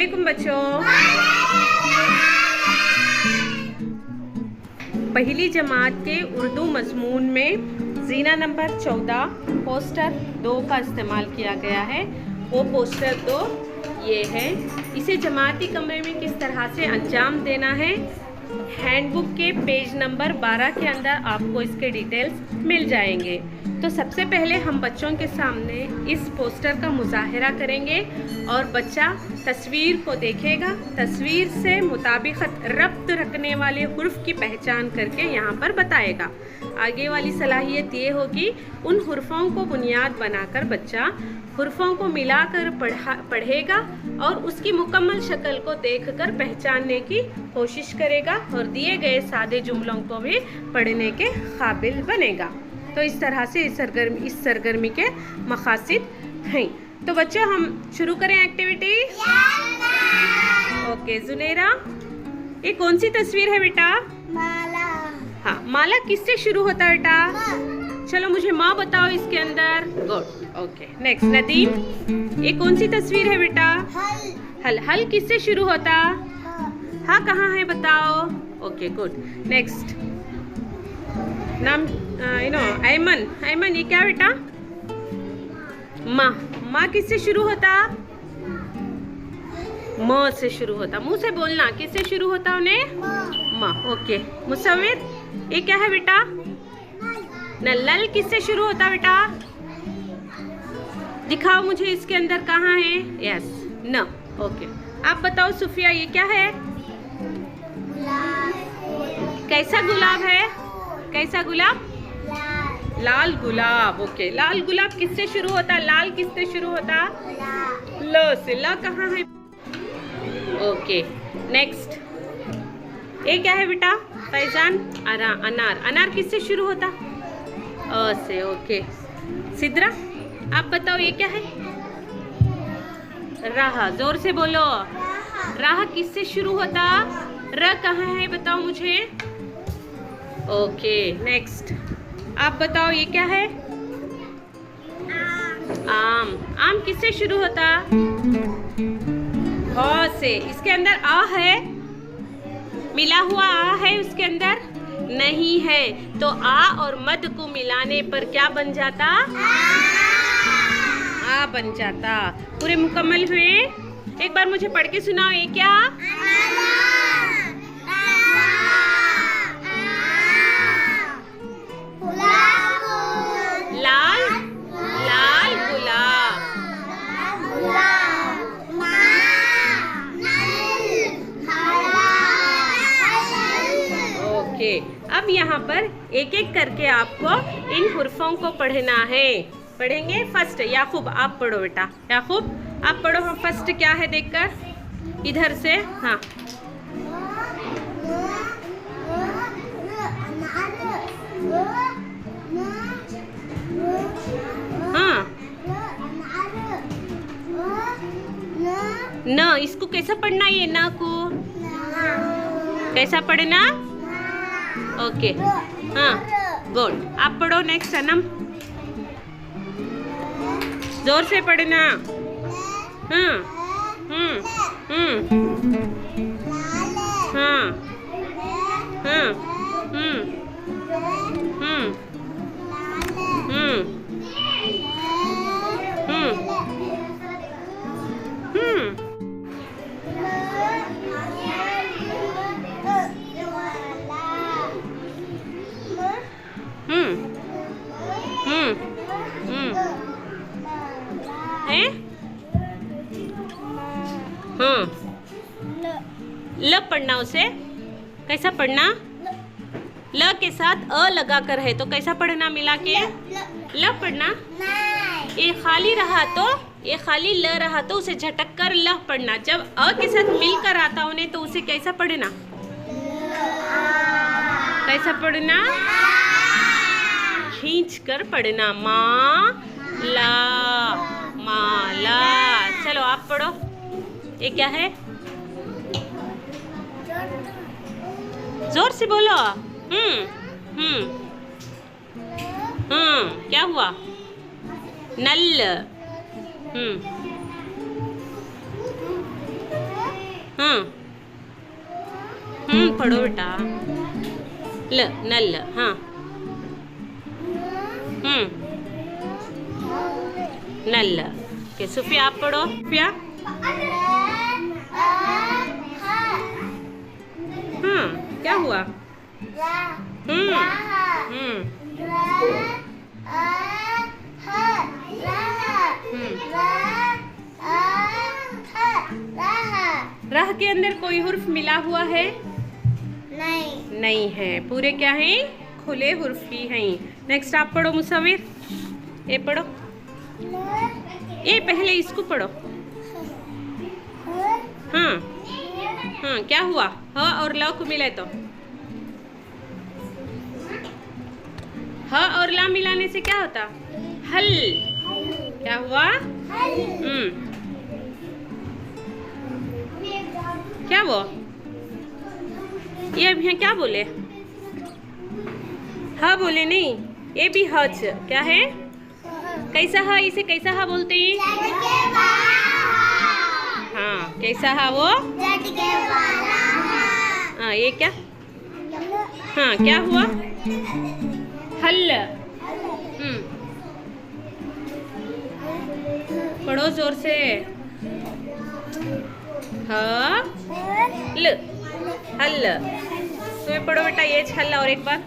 वालेकुम बच्चों। पहली जमात के उर्दू मज़मून में ज़ीना नंबर 14 पोस्टर 2 का इस्तेमाल किया गया है। वो पोस्टर 2 ये है। इसे जमाती कमरे में किस तरह से अंजाम देना है, हैंडबुक के पेज नंबर 12 के अंदर आपको इसके डिटेल्स मिल जाएंगे। तो सबसे पहले हम बच्चों के सामने इस पोस्टर का मुज़ाहिरा करेंगे और बच्चा तस्वीर को देखेगा, तस्वीर से मुताबिकत रब्त रखने वाले हुर्फ की पहचान करके यहाँ पर बताएगा। आगे वाली सलाहियत ये होगी, उन हुर्फों को बुनियाद बनाकर बच्चा हुर्फों को मिलाकर पढ़ेगा और उसकी मुकम्मल शक्ल को देखकर पहचानने की कोशिश करेगा और दिए गए सादे जुमलों को भी पढ़ने के काबिल बनेगा। तो इस तरह से इस सरगर्मी के मकासद हैं। तो बच्चों हम शुरू करें एक्टिविटी। ओके जुनेरा, ये कौन सी तस्वीर है बेटा? माला। हाँ, माला किससे शुरू होता है बेटा? चलो मुझे माँ बताओ इसके अंदर। गुड। ओके नेक्स्ट नदीम, ये कौन सी तस्वीर है बेटा? हल। हल किससे शुरू होता? हाँ कहाँ है बताओ? Okay good. नेक्स्ट नाम ऐमन, ये क्या बेटा? माँ किससे शुरू होता? म से शुरू होता। मुंह से बोलना, किससे शुरू होता उन्हें? माँ। ओके मुसव्विर, ये क्या है बेटा? नल किससे शुरू होता बेटा? दिखाओ मुझे इसके अंदर कहाँ है? यस न। ओके आप बताओ सुफिया, ये क्या है? कैसा गुलाब है? कैसा गुलाब? लाल गुलाब। ओके लाल गुलाब किससे शुरू होता? लाल किससे शुरू होता? ल से। ल कहाँ है? ओके नेक्स्ट, ये क्या है बेटा? फैजान, अनार। अनार किससे शुरू होता? अ से। ओके सिद्रा, आप बताओ ये क्या है? राह। जोर से बोलो। राह किससे शुरू होता? र कहाँ है बताओ मुझे? ओके नेक्स्ट, आप बताओ ये क्या है? आम। आम किससे शुरू होता? ह से। इसके अंदर आ है? मिला हुआ आ है उसके अंदर? नहीं है। तो आ और मद को मिलाने पर क्या बन जाता? आ बन जाता। पूरे मुकम्मल हुए? एक बार मुझे पढ़ के सुनाओ, ये क्या? लाल। लाल गुलाब। ओके अब यहाँ पर एक एक करके आपको इन हुर्फों को पढ़ना है। पढ़ेंगे। फर्स्ट याकूब आप पढ़ो बेटा। याकूब आप पढ़ो। हम फर्स्ट क्या है देखकर इधर से। हाँ हाँ न। इसको कैसा पढ़ना? ये न को कैसा पढ़ना? ओके हाँ गुड। आप पढ़ो नेक्स्ट सनम, जोर से पढ़ना। हाँ हाँ हाँ ल पढ़ना। उसे कैसा पढ़ना? ल के साथ अ लगा कर है तो कैसा पढ़ना? मिला के ल पढ़ना। ये खाली रहा तो, ये खाली ल रहा तो उसे झटक कर ल पढ़ना। जब अ के साथ मिलकर आता उन्हें तो उसे कैसा पढ़ना? कैसा पढ़ना? खींच कर पढ़ना। माला। माला। चलो आप पढ़ो। ये क्या है? जोर से बोलो। क्या हुआ? नल। हाँ पढ़ो बेटा। ल नल हाँ नल के सुफिया आप पढ़ो सुफिया। हाँ क्या हुआ? रह के अंदर कोई हुर्फ मिला हुआ है? नहीं है, पूरे क्या हैं? खुले हुर्फ ही हैं। नेक्स्ट आप पढ़ो मुसविर। ये पढ़ो, ये पहले इसको पढ़ो। हाँ हाँ क्या हुआ? ह और ल को मिले तो ह और ला मिलाने से क्या होता? हल। क्या हुआ? क्या वो? ये अभी क्या बोले? ह बोले नहीं, ये भी हच क्या है? कैसा है? इसे कैसा है बोलते हैं? हाँ कैसा है वो? हाँ ये क्या? हाँ क्या हुआ? हल। पढ़ो जोर से। हल हल। तुम्हें पढ़ो बेटा ये हल और एक बार।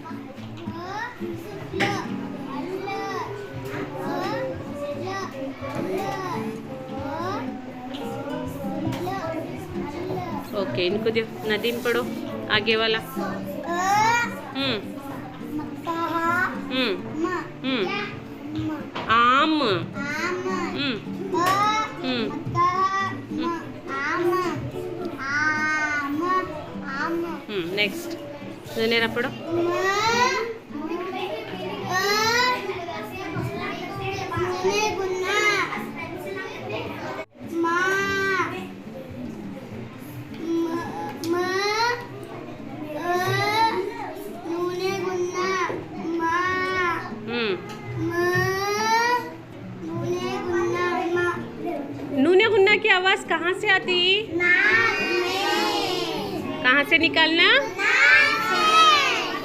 ओके इनको दो। नदीम पढ़ो आगे वाला। आम। नेक्स्ट जनेरा पढ़ो। नूने गुन्ना की आवाज कहाँ से आती? कहाँ से निकालना?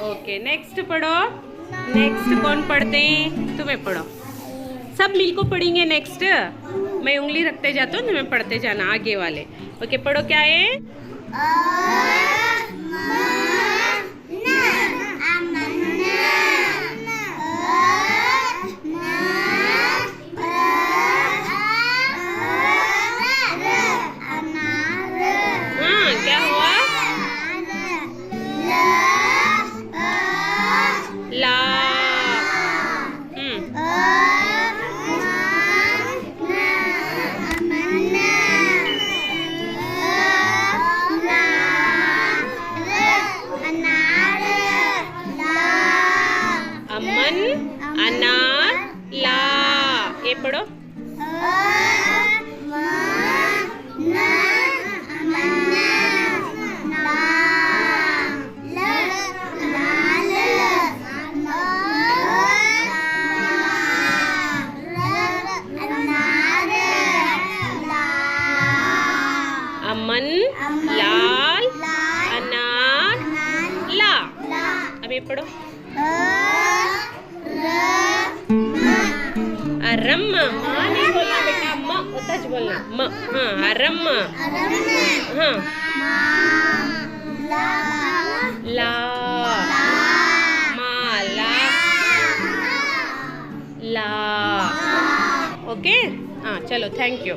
ओके नेक्स्ट पढ़ो। नेक्स्ट कौन पढ़ते हैं? तुम्हें पढ़ो, सब मिल को पढ़ेंगे। नेक्स्ट मैं उंगली रखते जाता हूँ, तुम्हें पढ़ते जाना आगे वाले। ओके पढ़ो क्या है? क्या हुआ? ला। अमन अनार ला। ये पढ़ो। अमन लाल अनार ला। अब ये पढ़ो। अरम्मा। हाँ नहीं बोलना बेटा, म होता ज बोलना म। हाँ अरम्मा। हाँ ला माला ला। ओके हाँ चलो थैंक यू।